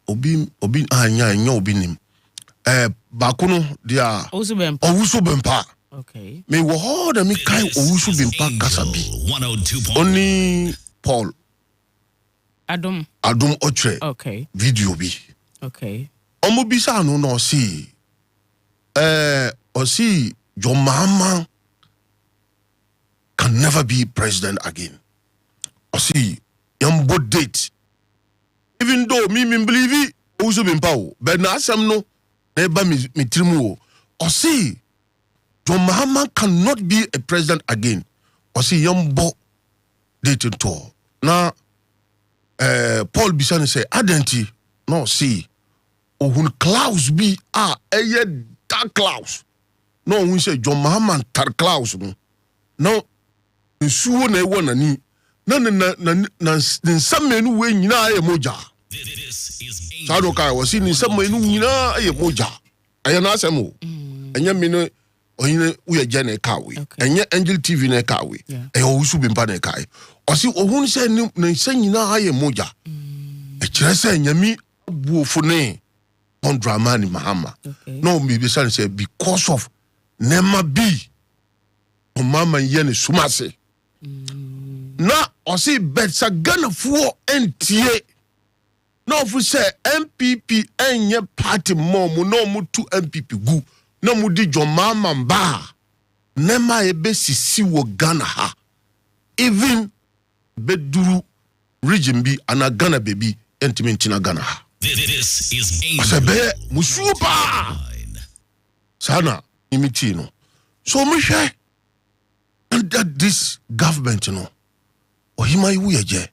obi anya obi nim bakuno dia owusu bempa okay me wo ho da me kai owusu bempa gasabi oni Paul Adum Otre okay video bi okay omo bisa no no si osi John Mahama can never be president again. Osi yambo date. Even though me believe it, also been power. But now some no never me trimu. Osi John Mahama cannot be a president again. Osi yambo date to. Now Paul Bisani say identity no see. Ohun Klaus be eye dark Klaus. No we say John Mahama tar Klaus no. No nsuo na ewo nani na nsamenu we nyina aye moja. Sado kai wasi nsamenu nyina aye moja. Aya na asemo. Enya me no oyine uye je na kawe. Enya Angel TV na kawe. Aya osu bimpa na kai. Osi ohun se ni nsa nyina aye moja. E kire se nyami buofo ne on Dramani Mahama. No me be say because of Nema B Mama yene sumase. Na osi betsa Ghana fuo NTA. No fu say MPP enye party momu no mu tu MPP gu. No mu di John Mahama mba. Nema ebe sisi wo Ghana ha. Even beduru region bi ana Ghana baby entimentina na Ghana ha. This is Asebe musupa. Sana imitino. So Misha under this government, Ohima Iwuyeje,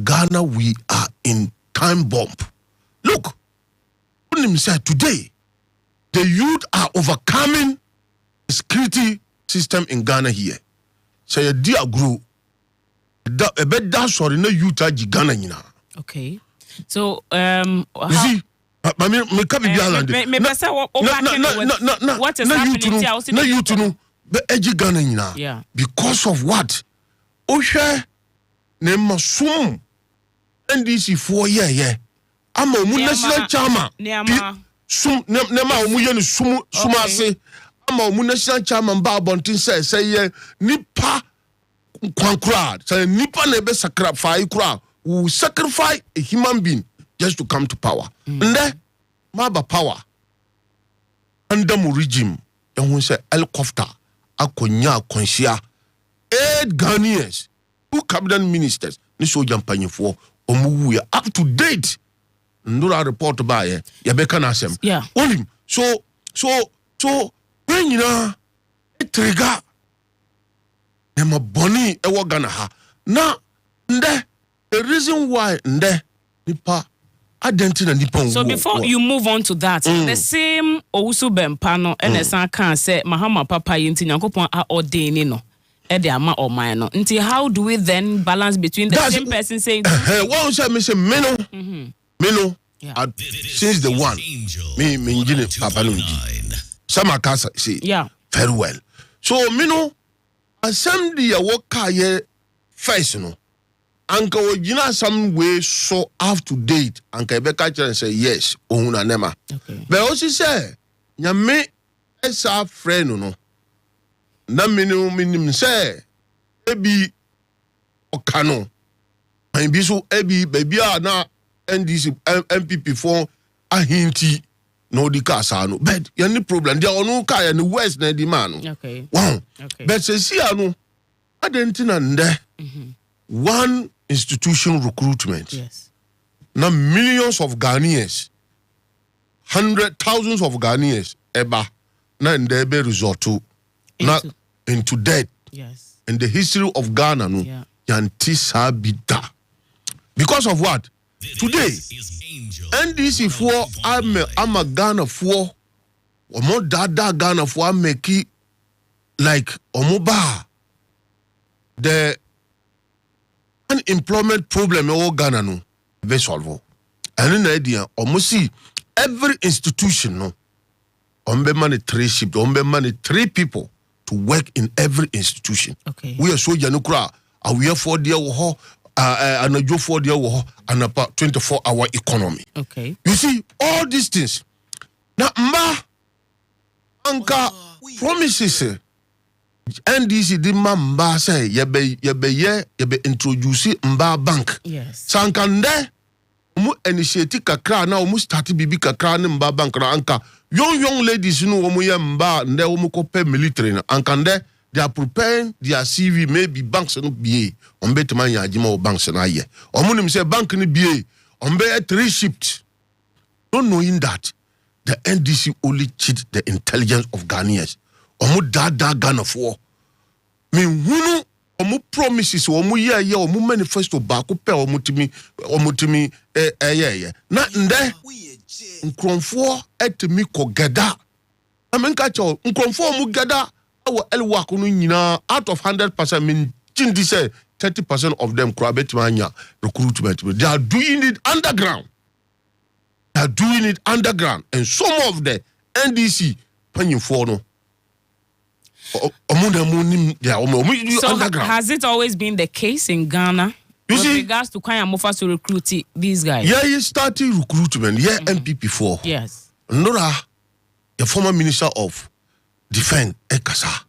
Ghana, we are in time bomb. Look, said today, the youth are overcoming the security system in Ghana here. Say a dear group, a bed that's or in a youth Ghana. Okay. So you see, I mean, me can't be what is happening now you to know the edgy Ghana. Yeah. Because of what? Osha nema sum NDC 4 year. Ama mu national chairman. Sum nema omu ye sumase. Ama omu national chairman ba bontin say nipa kwankura. Say nipa na be sacrifice kura. Who sacrifice a human being just to come to power. And then maba power under mu regime and who say helicopter akonya konsia 8 Ghanaians 2 cabinet ministers ni so jampanye for omuwu ya up to date ndura report ba ya beka na asem onim so when you know trigger ema boni ewo Ghana ha na nde the reason why nde nipa identity nipa. So before you move on to that, the same Owusu Bempano and the can say Mahama Papa Yinti Nyankopon are ordaining no. Ede ama or minor. Until how do we then balance between the same person saying what was I say Meno? Meno since the one me ngine Papa Nunji. Sama kasa say very well. So Meno assembly ya woka ye first no. Anka wajina some way so up to date. Anka ebeka and say yes, ohuna nema. Okay. But also say, nyame esa friend no. Na minim say, ebi okano. Maybe so ebi baby na NDC MPP for a hinti no di kasa no. But yani problem dia onu ka ya ni west na di man. Okay. Wow. Okay. But say see anu adentina nde. One institution recruitment. Yes. Now millions of Ghanaians, thousands of Ghanaians, eba na ndebe resort to into debt. Yes. In the history of Ghana, no, yantisa bida. Because of what? Today, NDC 4 I'm a Ghana 4 or more dada Ghana 4 make it like omoba the unemployment problem in Ghana no be solve. And in idea almost see every institution no ombe money 3 ship ombe money 3 people to work in every institution. Okay. We are soldier no kra we are for there ho and a job for the hour and a 24-hour economy. Okay. You see, all these things. Now, Anka promises. NDC di mba say yebe introduce mba bank. Yes. Sankande umu initiate kakra na umu start bibi kakra ne mba bank na anka young ladies no umu ye mba nde umu ko pay military na ankande they are preparing their CV maybe banks no bie ombe tman ya ajima o banks na ye omu nim say bank ni bie ombe 3 shift. Not knowing that the NDC only cheat the intelligence of Ghanaians. Omu dada Ghana for me hunu omu promises omu ye omu manifesto ba ko pe omu timi na nde nkromfo etimi ko geda amenka cho nkromfo omu geda awo elwa ko no nyina out of 100% mean chindi say 30% of them kura betimanya recruitment. They are doing it underground. And some of the NDC paying for no. So has it always been the case in Ghana with regards to Kwanya Mofa to recruit these guys? Yeah, he started recruitment. Yeah, MPP for. Yes. Nora, the former minister of defense, Ekasa.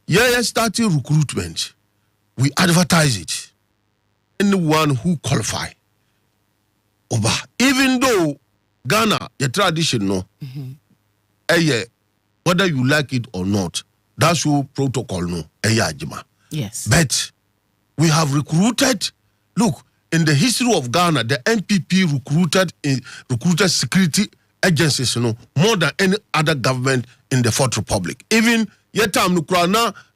Yeah, he started recruitment. We advertise it. Anyone who qualify. Oba, even though Ghana, the tradition, no. Whether you like it or not, that's your protocol, no. Yes. But we have recruited. Look, in the history of Ghana, the NPP recruited security agencies, you know, more than any other government in the Fourth Republic. Even yetam nukura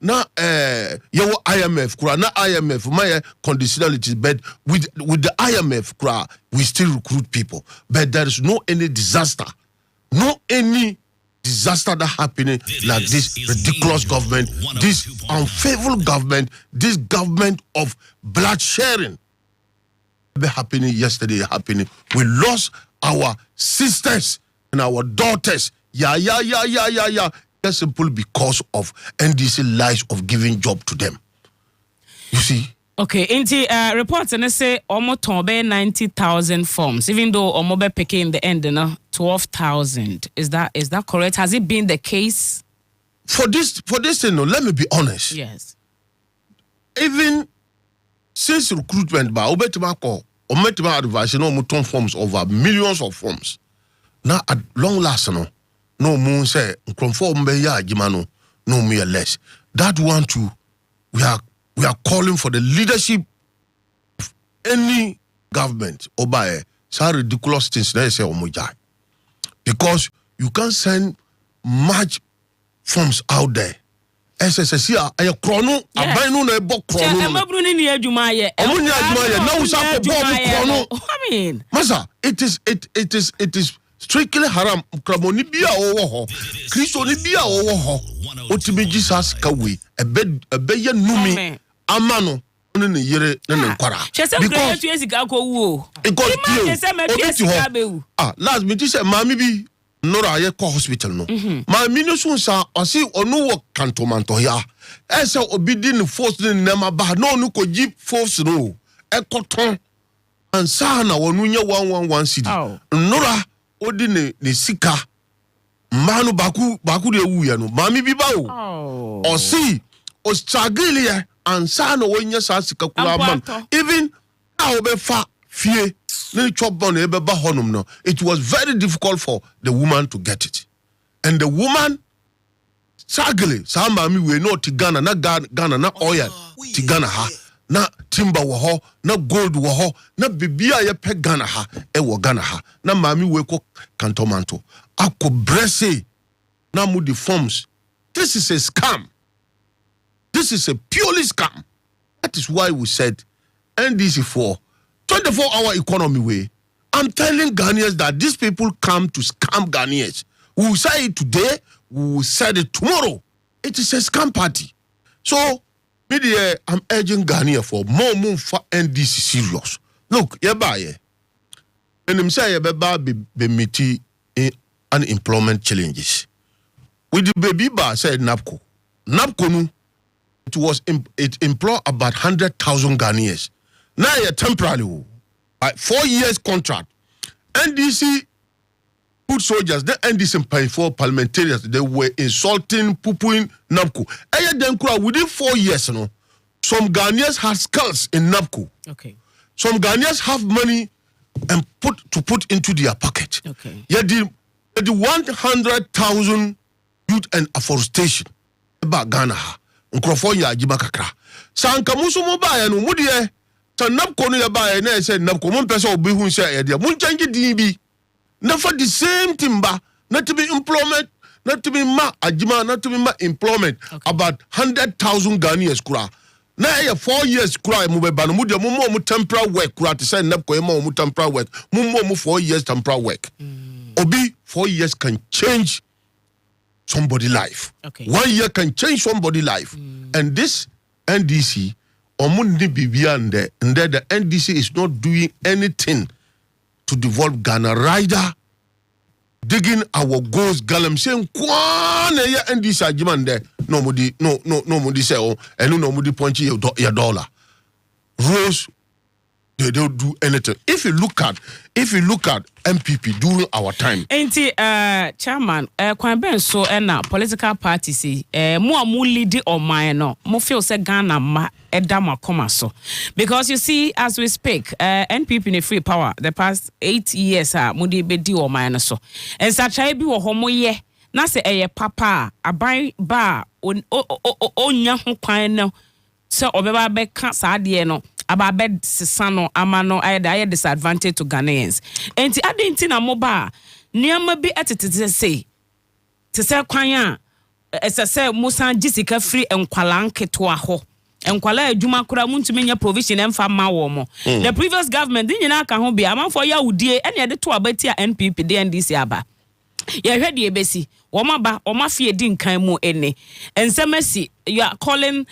na IMF kura na IMF my conditionalities, but with the IMF kura we still recruit people. But there is no any disaster that happening like this ridiculous government, this unfavorable government, this government of blood sharing. Happening yesterday, happening. We lost our sisters and our daughters. Yeah. Just simply because of NDC lies of giving job to them. You see? Okay, inti reports and they say almost 90,000 forms, even though Omobe picking in the end, 12,000. Is that correct? Has it been the case? For this thing, let me be honest. Yes. Even since recruitment by Obetimako, Ometima advice, muton forms over millions of forms. Now at long last, no moon say conform be ya jimano, no me less. That one too, we are calling for the leadership of any government or by some ridiculous things they say omuja. Because you can't send much forms out there. SSC a chrono, a bino na bo chrono. I mean, Masa, it is strictly haram. Kramoni biya owo. Kristo ni biya owo. Otimi Jesus kawe. Ebe ye numi amano ne yere ne nkwara. Because last me say mami bi Nora ye ko hospital no. Mami no so sa osi onu wo cantonment ya. Ese obi di ne force ne nema ba no nu ko gi force no. Ekoton ansa na wonu nya 111 city. Nora odi ne sika manu baku de wu ye no. Mami bi ba o. Osi o struggle ye ansa na wonya sa sika kula man. Even how be fa fie. It was very difficult for the woman to get it. And the woman, sagili, samami we know Tigana, na Ghana, na oil, Tigana ha, na timber waho, na gold waho, na bibia ye pe Ghana ha, ewo Ghana ha, na mami we ko cantomanto. Ako brese, na mudi forms. This is a scam. This is a purely scam. That is why we said NDC for 24-hour economy way. I'm telling Ghanaians that these people come to scam Ghanaians. We will say it today, we will say it tomorrow. It is a scam party. So, media, I'm urging Ghanaians for more for NDC serious. Look, and I'm saying be meeting unemployment challenges. With the baby bar said NAPCO. NAPCO, it employed about 100,000 Ghanaians. Now a temporary, like 4 years contract. NDC put soldiers, the NDC paying for parliamentarians, they were insulting, poo-pooing NABCO. And then within 4 years, some Ghanaians have skills in NABCO. Okay. Some Ghanaians have money and put into their pocket. Okay. Yeah, the 100,000 youth and afforestation about Ghana. Nkrofonya ajiba kakra. Sanka muso mo ba ya no mudie. Sa NABCO no ya ba ya na say NABCO mo pese obi hu say ya dia. Mun change din bi. Na for the same thing ba. Not to be employment, not to be ma ajima, not to be ma employment. Okay. About 100,000 Ghanaians kura. Na 4 years kura mo be ba no mudie mo temporary work kura to say NABCO mo temporary work. Mo 4 years temporary work. Obi 4 years can change somebody's life. Okay. 1 year can change somebody's life. And this NDC, Omundi Bibiande, and that the NDC is not doing anything to develop Ghana. Rider digging our goals, Galam saying, Kwane ya NDC ajimande, no mudi say, oh, and no mudi punch your dollar. Rose, they don't do anything. If you look at MPP during our time. Enti chairman kwan ben so na political parties mo lead oman no mo feel say Ghana ma edama koma so because you see as we speak NPP in free power the past 8 years mo dey be di oman no so and such bi wo homo ye na se papa aban ba onya ho kwan no so obeba be ka sa de no about bed sisano amano I disadvantage to Ghanaians. Enti adenti na moba niama bi etete say te say kwan a say musa jisika free enkwala nketo ho enkwala adwuma kura muntumi nya provision emfa ma wo mo. The previous government din nyina aka ho bia amanfo ya udie ene de to abati a NPP de NDC aba ye hwede ebesi woma fie di nkan mu ene ensemasi you are calling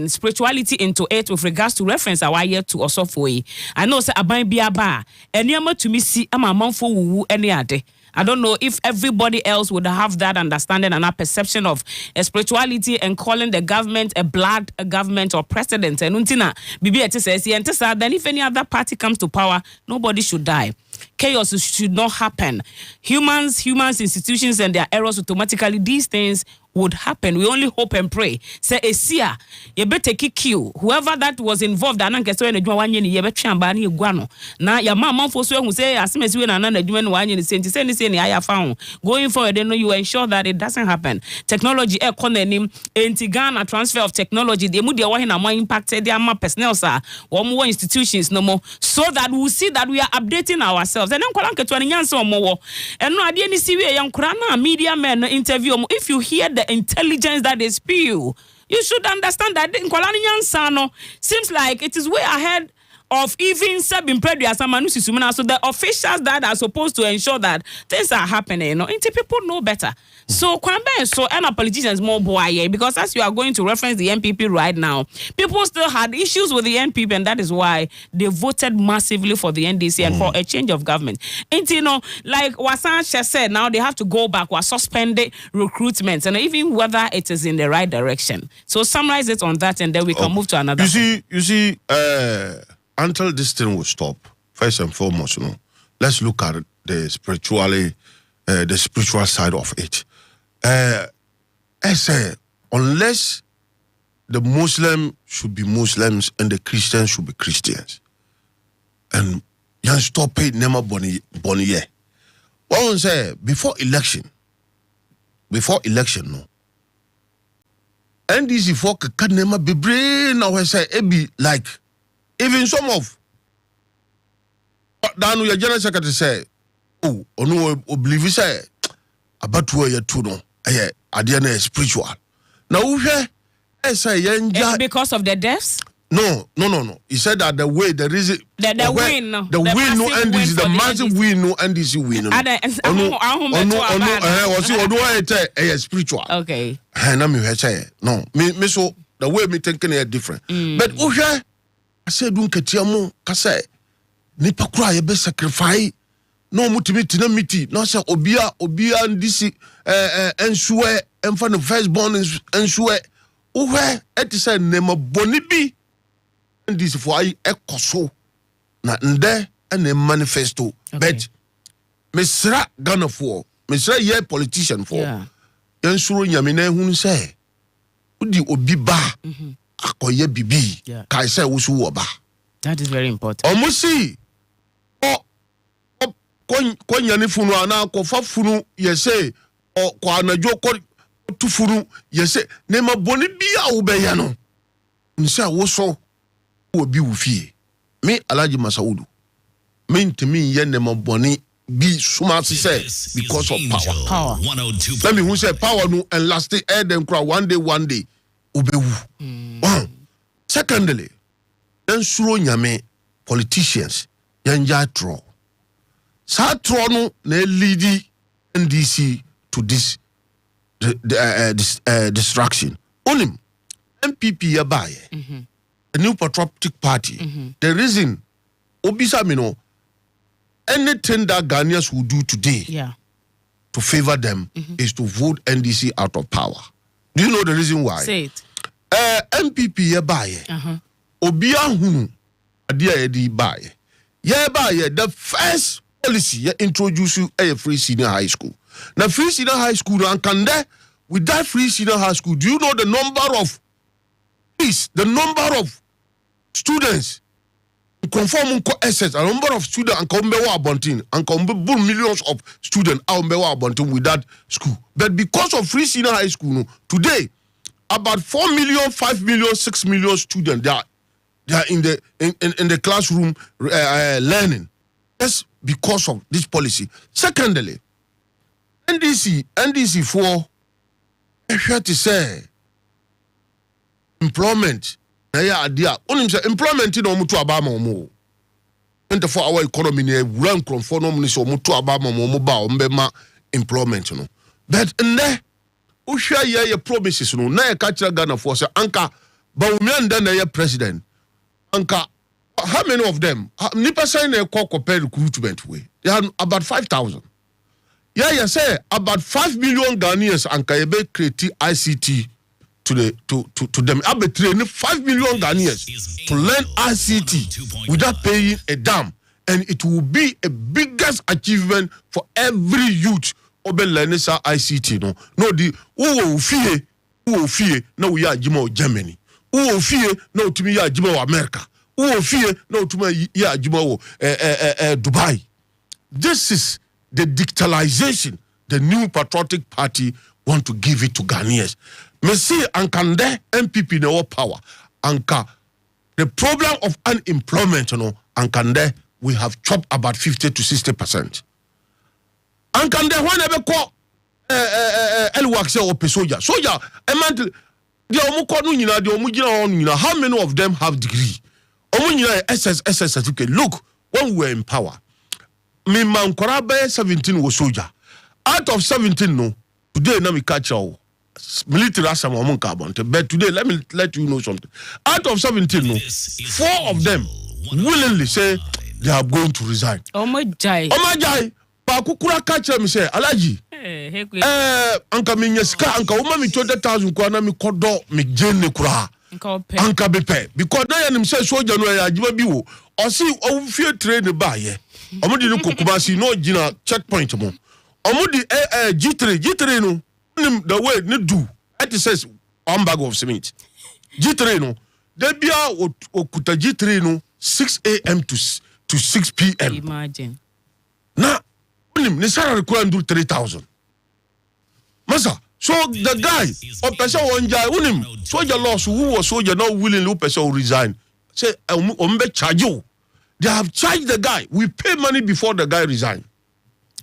spirituality into it with regards to reference our year to osofoi. I know say aban bia ba eniama to me see ama amanfo wuwu ene ade. I don't know if everybody else would have that understanding and that perception of spirituality and calling the government a blood government or president. And untina bibi etisa then if any other party comes to power, nobody should die. Chaos should not happen. Humans, institutions, and their errors automatically. These things would happen. We only hope and pray. Say Esia, you better kick you. Whoever that was involved, I don't get so any one year. You better chambani guano. Now your mama for so who say as soon as we another doing 1 year the same. Say anything I have found going forward. Then you ensure that it doesn't happen. Technology economy, Ghana transfer of technology. They move their more impacted. Their more personnel sir, or more institutions no more. So that we see that we are updating ourselves. And then kwalanke to any answer more. And no idea ni siwe young krana media men interview. If you hear the intelligence that they spew, you should understand that nkwalani nyansano seems like it is way ahead of even Sabin Predia Samanusi Sumana. So the officials that are supposed to ensure that things are happening, until people know better. So Kwambe so and our politicians more boy because as you are going to reference the NPP right now, people still had issues with the NPP, and that is why they voted massively for the NDC and for a change of government. And like Wasan said, now they have to go back or suspend the recruitment and even whether it is in the right direction. So summarize it on that, and then we can move to another. You see, until this thing will stop, first and foremost, let's look at the spiritual side of it. I say, unless the Muslim should be Muslims and the Christians should be Christians, and you stop it, never bonnie. One say before election, no. NDC folk can never be brain. Now I say it be like even some of. Then your general secretary say, oh no, believe say about where you two no. Yeah, adiana spiritual. Now we say because of the deaths. No. He said that the way there is the win, the win no NDC, the massive win no NDC win. Spiritual. Okay. And me say no. Me so the way me thinking is different. But I said don't ketiamo kase nipa kura ye be sacrifice. No mutimi tina miti no say obia ndisi ensue emfa no first born ensue uwe eti say nema boni bi this for I ekoso na nde and manifesto but mesra Ghana for mesra ye politician for yansuro nyame na ehunu say udi obi ba akoye bibi kai say wo so wo ba. That is very important. Omusi konyane funu ana kofa funu yese o ko anajo ko tufuru yese ne maboni bia wo be ya no nsa wo so obi wo fie me Alhaji Masawudu me ntimi ye ne maboni bi suma say because of power. Let me who say power no and last day them cry one day obewu. Secondly, then suro nyame politicians yanja tro sa tro no na lead NDC to this distraction. Onim MPP ya baye the New Patriotic Party. The reason obisa me no anything that Ghanaians will do today to favor them is to vote NDC out of power. Do you know the reason why? Say it. MPP ya baye obia hunu adia ya di baye ya baye the first policy ya introduce you a free senior high school. Now free senior high school and can there with that free senior high school, do you know the number of students conform assets, a number of students and come abontin and come millions of students abontin with that school. But because of free senior high school today about 4 million, 5 million, 6 million students they are in the classroom learning. That's because of this policy. Secondly, NDC for I hear to say employment. Na idea. Onim say employment no mutu abama omo. 24-hour economy ne run for no money so mutu abama omo ba ombema employment no. But nne o hwa ye promises no na e ka kira Ghana for say anka ba umianda na ye president. Anka how many of them nipa say na call recruitment way. They have about 5,000. Yeah, say about 5 million Ghanaians anka ebe create ICT to them. I be training 5 million Ghanaians to learn ICT without paying a damn, and it will be a biggest achievement for every youth obe learning ICT. No the who fear no we are Jimo Germany. Who fear no to me ya Jimo America. Who fear no to me ya Jimo Dubai. This is the digitalization the New Patriotic Party want to give it to Ghanaians. Me see ankande MPP no power. Anka the problem of unemployment ankande we have chopped about 50 to 60%. Ankande when ebe ko elwak say ope soldier. Soldier emantle the omuko no nyina the omugina on nyina how many of them have degree? Omunyina SS certificate. Look, when we were in power, me mankora be 17 was soldier. Out of 17 no, today na me catch all. Military asam among carbon. But today, let you know something. Out of 17, no, 4 of them willingly say they are going to resign. Oh my jai. Pa kukura catch me say, Alhaji. Anka mi nyeska, anka uma mi 20,000 kwa na mi kodo mi jene kura. Anka bepe. Because na ya nimse soja no ya jiba biwo. Osi fear train ba ye. Omudi no kukumasi no jina checkpoint mo. Omudi G3 no. The way ne do it says 1 bag of cement. G3 no. They be okuta G3 no 6 a.m. to 6 p.m. Imagine. Na ne salary could do 3,000. Masa, so the guy or person one guy unim soldier loss who was soldier not willing to person resign. Say ombe charge you. They have charged the guy. We pay money before the guy resign.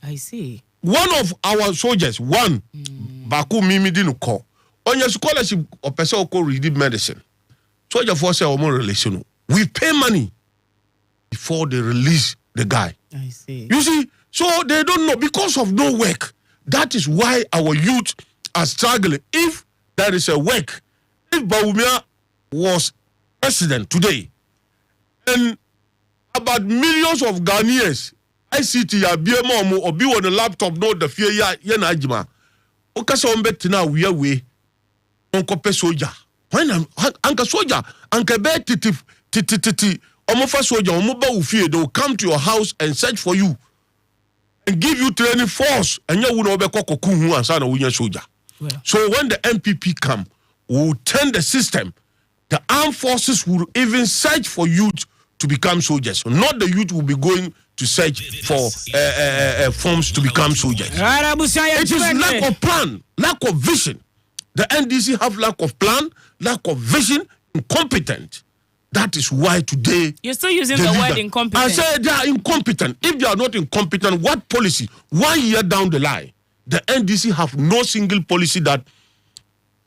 I see. One of our soldiers, Baku Mimi didn't call. On your scholarship or person who read medicine. Soldier force our more relation. We pay money before they release the guy. I see. You see, so they don't know because of no work. That is why our youth are struggling. If there is a work, if Bawumia was president today, and about millions of Ghanaians, ICT ya BMO or be on the laptop no the fear ya na ajima. Okasa ombet na we onko pe soldier. When anka soldier anka be titi. Omofa soldier, omoba ufie, they will come to your house and search for you and give you training force. And you will not be kokuhu and sana winya soldier. So when the MPP come, we will turn the system. The armed forces will even search for youth to become soldiers. Not the youth will be going to search for forms to become soldiers. It is lack of plan, lack of vision. The NDC have lack of plan, lack of vision, incompetent. That is why today... You're still using the word incompetent. I say they are incompetent. If they are not incompetent, what policy? 1 year down the line, the NDC have no single policy that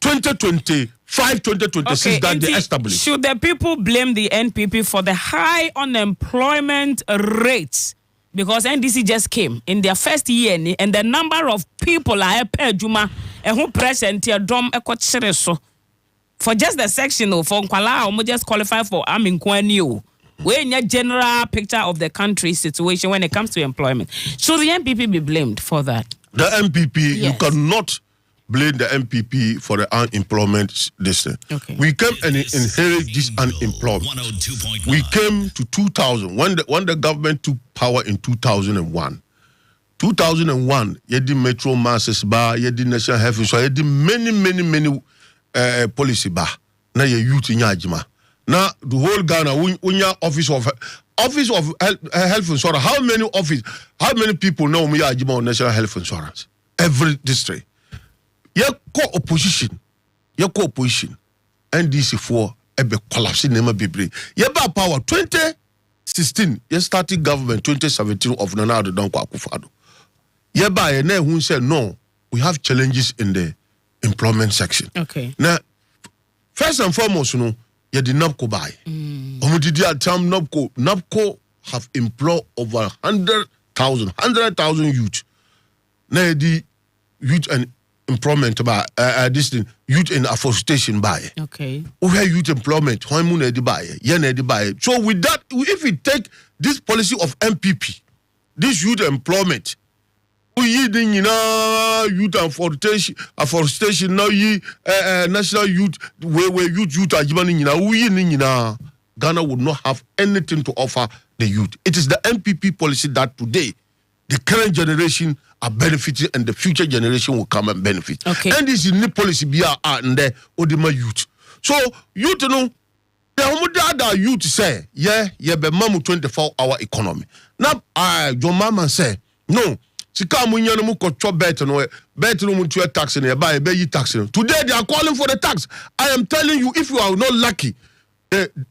2025, 2026 that they established. Should the people blame the NPP for the high unemployment rates? Because NDC just came in their first year and the number of people are juma and who present here drum so for just the section for Nkwala we just qualify for Aminkwani. We in a general picture of the country's situation when it comes to employment. Should the MPP be blamed for that? The MPP, yes. You cannot blame the MPP for the unemployment distance. Okay. We came and inherited this unemployment. We came to 2000 when the government took power in 2001. 2001, you did metro masses bar, you did national health insurance, you did many policy bar. Now you youth in Yajima. Now the whole Ghana, when your office of health insurance, how many people know me Yajima on national health insurance? Every district. Your opposition, NDC for ebe collapsing nema bebre. Your power 2016, you started government 2017 of Nana Addo Dankwa Akufo-Addo. Yeba ene who said no, we have challenges in the employment section. Okay. Now, first and foremost, you know, you the NABCO buy. NABCO have employed over 100,000 youth. Now the youth and employment by this thing, youth and afforestation by. Okay. We have youth employment. So with that, if we take this policy of MPP, this youth employment, we youth afforestation now national youth where youth are given Ghana would not have anything to offer the youth. It is the MPP policy that today the current generation are benefiting and the future generation will come and benefit. Okay. And this is new policy be and there odima youth. So youth know the youth say be mamu 24-hour economy. Now your mama say no. Sika munya no ko chop bet no mu to tax in buy be tax. Today they are calling for the tax. I am telling you, if you are not lucky,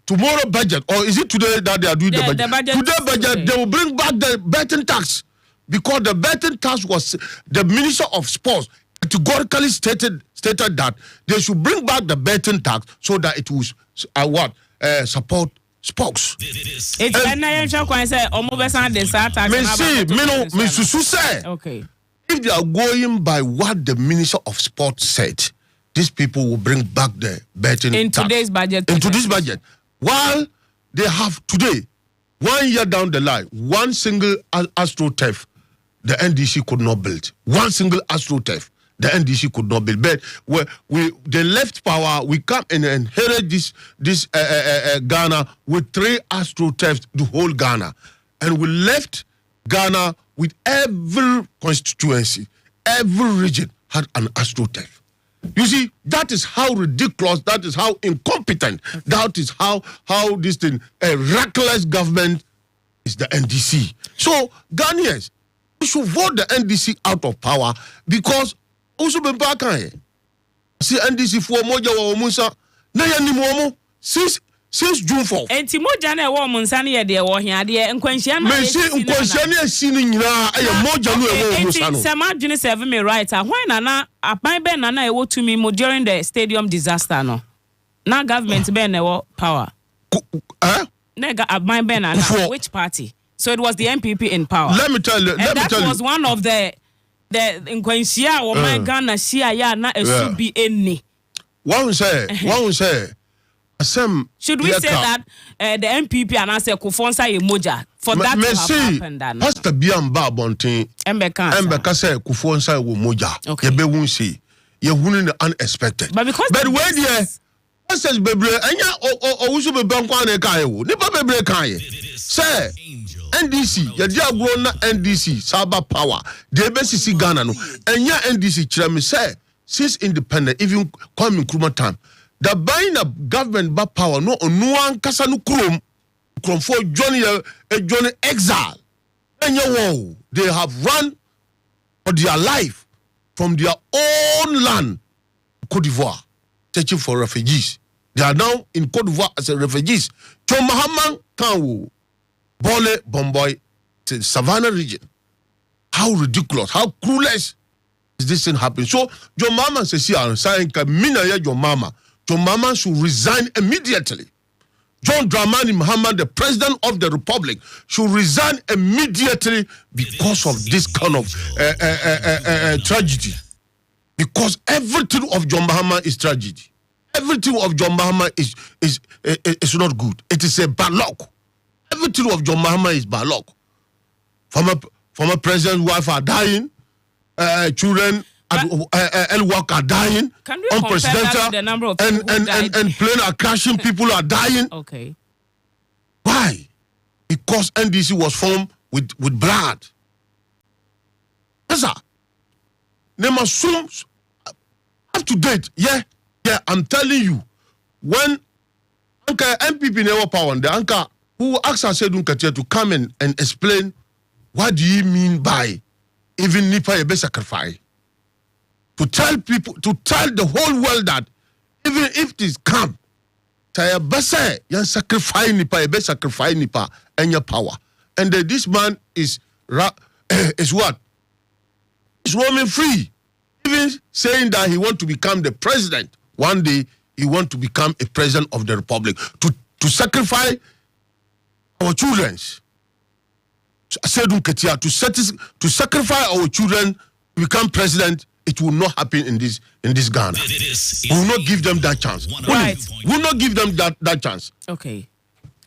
tomorrow budget, or is it today that they are doing the budget? Today budget, they will bring back the betting tax. Because the betting tax was the Minister of Sports categorically stated that they should bring back the betting tax so that it will support sports. It's okay. If they are going by what the Minister of Sports said, these people will bring back the betting in tax. Today's budget. In today's budget. While they have today, 1 year down the line, one single AstroTurf, the NDC could not build. One single AstroTurf, the NDC could not build. But they left power, we come and inherit this Ghana with 3 AstroTurfs, the whole Ghana. And we left Ghana with every constituency, every region had an AstroTurf. You see, that is how ridiculous, that is how incompetent, that is how this thing, a reckless government is the NDC. So, Ghanaians, we should vote the NDC out of power because also be back see NDC for moja wa omunsa na ya ni mo since June 4th. Enti moja na wo omunsa na ye de wo hia de nkwanhia na me see nkwanhia na esi ni nyina aye moja no e wo omunsa no. Sama dwene serve me right when na apan be na e wo to me mo during the stadium disaster no. Na government be na wo power. Na apan be na which party? So it was the MPP in power. Let me tell you. That was one of the Nkwanshia or my Ghana Shia ya na should be any. One say, should we say that the MPP and I say Kufonsa Moja for that to have happened? Pastor Biamba Bontin Embeka say Kufonsa Moja. Okay. You be won't see. You wouldn't unexpected. But because when says bebre anya owusu be bankwa na kai wo nipa bebre kai say NDC ya dia agro na NDC cyber power de besisi Ghana no anya NDC kire me say since independent even Kwame Nkrumah time the buying of government by power no ankasa no krom for Johnny exile anya wo they have run for their life from their own land Cote d'Ivoire searching for refugees. They are now in Cote d'Ivoire as refugees. John Mahama Kanwu, Bole, Bomboy, to Savannah region. How ridiculous, how cruelest is this thing happening? So, John Mahama says here, saying, Mina John Mahama. John Mahama should resign immediately. John Dramani Mahama, the president of the republic, should resign immediately because of this kind of tragedy. Because everything of John Mahama is tragedy. Everything of John Mahama is not good. It is a bad luck. Everything of John Mahama is bad luck. Former president's wife are dying. Children and work are dying. Can you compare that to the number of people who died? And planes are crashing. People are dying. Okay. Why? Because NDC was formed with blood. Yes, sir. They must soon up to date. Yeah, I'm telling you. When Anka MPP never power, the Anka who asked Asedun Katia to come and explain what do you mean by even Nipa Ebe sacrifice. To tell people, to tell the whole world that even if this come, Taya Basa, you sacrifice Nipa Ebe sacrifice Nipa and your power. And this man is what? Is roaming free. Even saying that he want to become the president. One day, he want to become a president of the republic. To sacrifice our children. To sacrifice our children to become president, it will not happen in this Ghana. We will not give them that chance. Right. We will not give them that chance. Okay.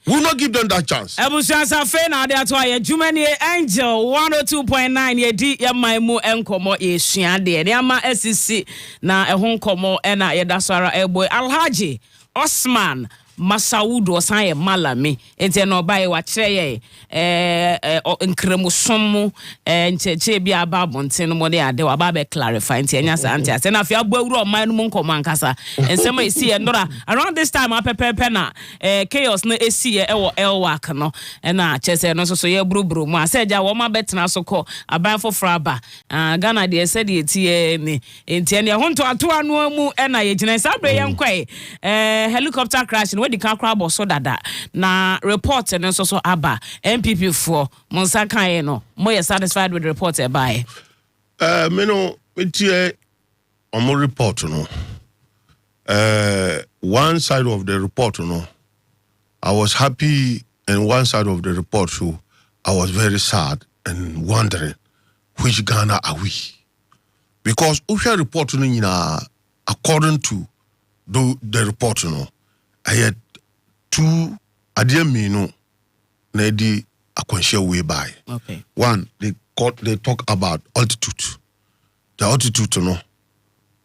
We will not give them that chance. Ebusansa fe na de ato aye Jumani Angel 102.9 ye di ya maimu enkomo ye sua de ne ama SCC na ehon komo na ye dasara eboy Alhaji Masawudu osan malami ente no bae wa kire ye nkremusom mu ncheche bia babonten no de ade wa ba be clarify ente anya sa ante ase na afia boawuru oman no nkomo ankasa ensema esi ye ndora around this time apepepe na chaos no esi ye ewo elwak no na chese no so ye brubru mu aseja wo ma betena so ko aban foforo aba Ghana de ese de etie ni ente ne honto ato anu mu na ye gina sabre ye nkwai helicopter crash no di kan kra boso dada na report and so aba MPP for monsa kan no mo you satisfied with the report e buy me no etie omo report no one side of the report no I was happy and one side of the report so I was very sad and wondering which Ghana are we because official report no nyina according to the report no I had two adiamino na di akwanhia way by. Okay. One, they talk about altitude. The altitude no.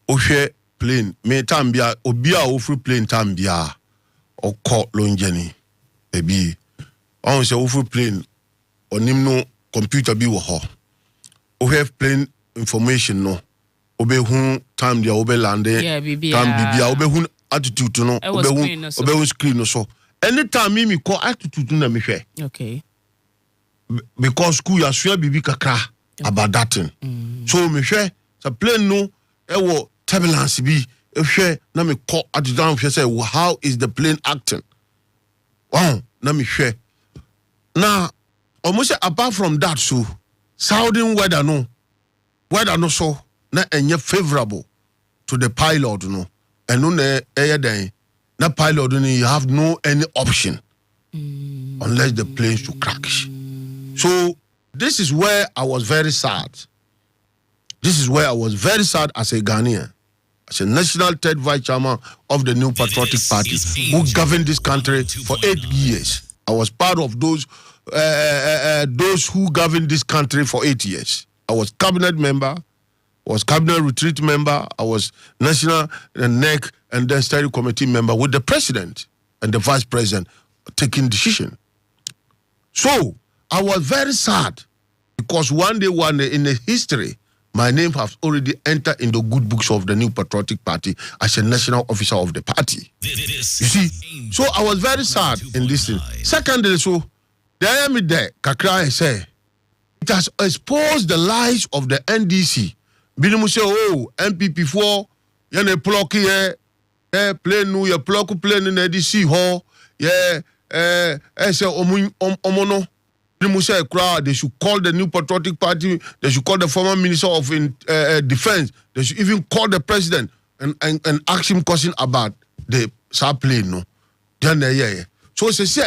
Ohwe plane me tambia obi a ofri plane tambia okọ lonjani ebi on se ofri plane onim no computer bi wo ho. Ohwe plane information no obehu time dia obe lande time bibia obehu attitude no obehu screen no so anytime me call attitude na me hwe okay because school ya share bibi kakra about that thing so me hwe so plane no e wo turbulence bi e hwe na me call attitude hwe say how is the plane acting wow na me hwe na almost apart from that so southern weather no so na enye favorable to the pilot no and no na na pilot no you have no any option unless the plane should crash. So this is where I was very sad. This is where I was very sad as a Ghanaian, as a national third vice chairman of the New Patriotic Party who governed this country for 8 years. I was part of those who governed this country for 8 years. I was cabinet member was cabinet retreat member. I was national and NEC and then steering committee member with the president and the vice president taking decision. So I was very sad because one day in the history, my name has already entered in the good books of the New Patriotic Party as a national officer of the party. You see, so I was very sad in this thing. Secondly, so there me there, Kakra say, it has exposed the lies of the NDC. Binimu say, oh, MPP4, yene block here, plane nu, ye block plane in the NDC hall, say omono. They should call the New Patriotic Party. They should call the former Minister of Defense. They should even call the president and ask him question about the plane. No, then so say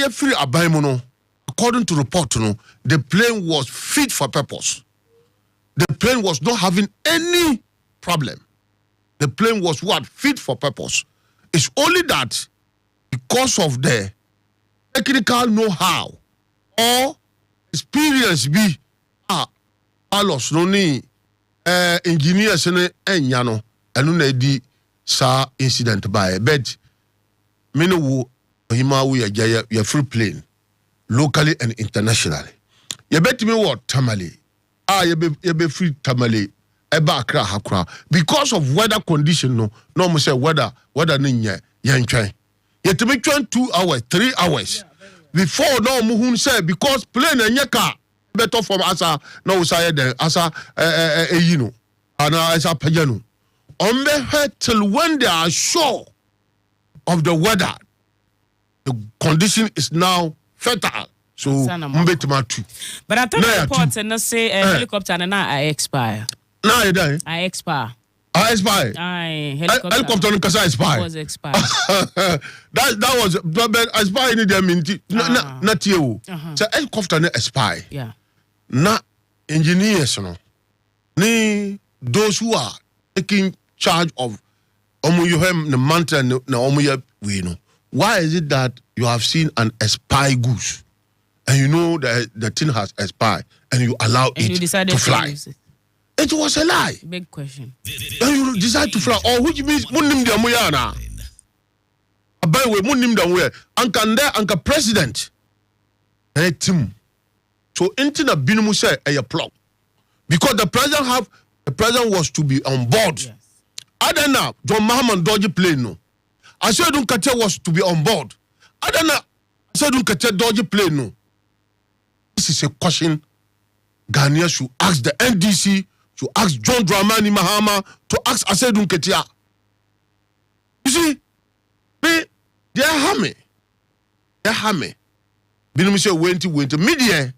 free abaimono. According to report, no, the plane was fit for purpose. The plane was not having any problem. The plane was fit for purpose. It's only that because of the technical know-how or experience be alos no ni engineers ne enya no enu na di sa incident by but me no wo hima wo ya free plane locally and internationally ye bet me what tamale ye be free tamale eba akra hakra because of weather condition no mo say weather ne nya yen yet to make 2 hours, 3 hours. Before no muhun say because plane and yaka better from asa no say then asa you and asa pajano. On me till when they are sure of the weather, the condition is now fertile. So mbetuma but I thought the reports and say helicopter and I expire. Now you die. I expire. I expire. Helicopter expire. Was expired. that was expire in the minute. Not you. So helicopter expire. Yeah. Na engineers no. Ni those who are taking charge of omuyohem the mountain na omuye we know. Why is it that you have seen an expire goose and you know that the thing has expired and you allow it to fly? It was a lie. Big question. And you decide to fly, or which means munim de amuyana. Abaywe munim de amwe. Anka president. Team. So intina binumu say a plot. Because the president was to be on board. Yes. Adana John Mahama Dodge plane no. Asedun Kate was to be on board. Adana Asedun Kate Dodge plane no. This is a question Ghanaians should ask the NDC, to ask John Dramani Mahama, to ask Asedun Ketia. You see, they are hammy. They are hammy. Binumi say wenti media.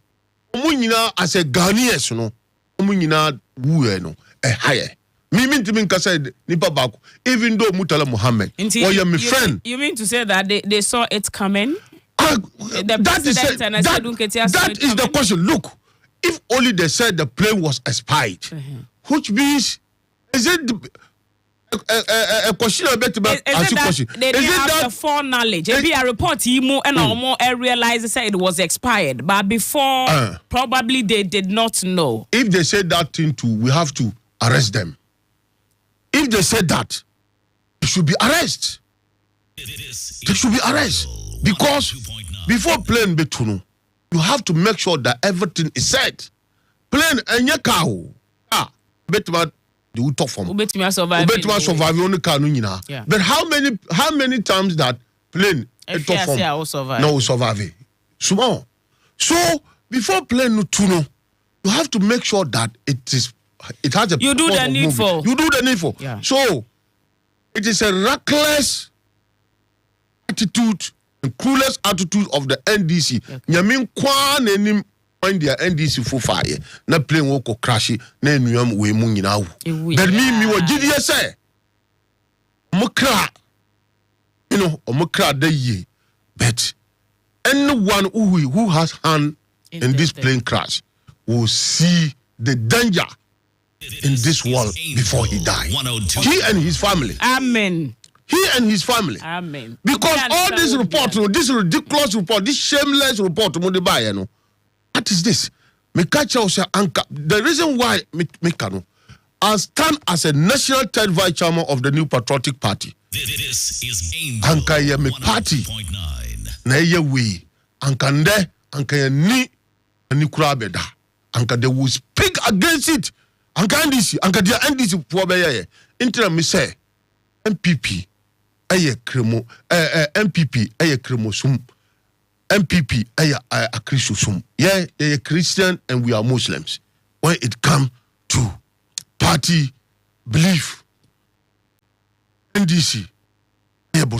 Omunyina as a Ghanaians no. Omunyina wuye no. Higher. Me mean to mean kasa nipa baku. Even though Mutala Muhammad, or you're my friend. You mean to say that they saw it coming? That is the question. Look. If only they said the plane was expired, which means, is it a question about question? They didn't have the foreknowledge. Maybe a report and almost realized it was expired, but before probably they did not know. If they said that thing too, we have to arrest them. If they said that, they should be arrested. They should be arrested because before plane betuno. You have to make sure that everything is set. Plane and your car. Betuma the uto form. Betuma survive on the car no. But how many times that plane uto form no survive? Small. So before plane no tuno, you have to make sure that it has a you do the needful. You do the needful. Yeah. So it is a reckless attitude. The coolest attitude of the NDC. Nyamin kwan enim find their NDC for fire. Na plane woko crash na enuam we mu nyina wu. But me wo gidie say. Mokra. You know, mokra da ye. But anyone who has hand in this plane crash will see the danger in this world before he dies. He and his family. Amen. He and his family. Amen. Because all this report, this ridiculous report, this shameless report, what is this? me catch us anchor. The reason why me cano, I stand as a national third vice chairman of the New Patriotic Party. This is Angel Anka ye me party. 100.9. Na ye we anka nde anka ye ni kura beda. Anka they will speak against it. Anka NDC anka dia NDC for be ye. Intra me say MPP aye kremo MPP aye kremo sum. MPP aye a Christian. Yeah, they Christian and we are Muslims. When it come to party belief, NDC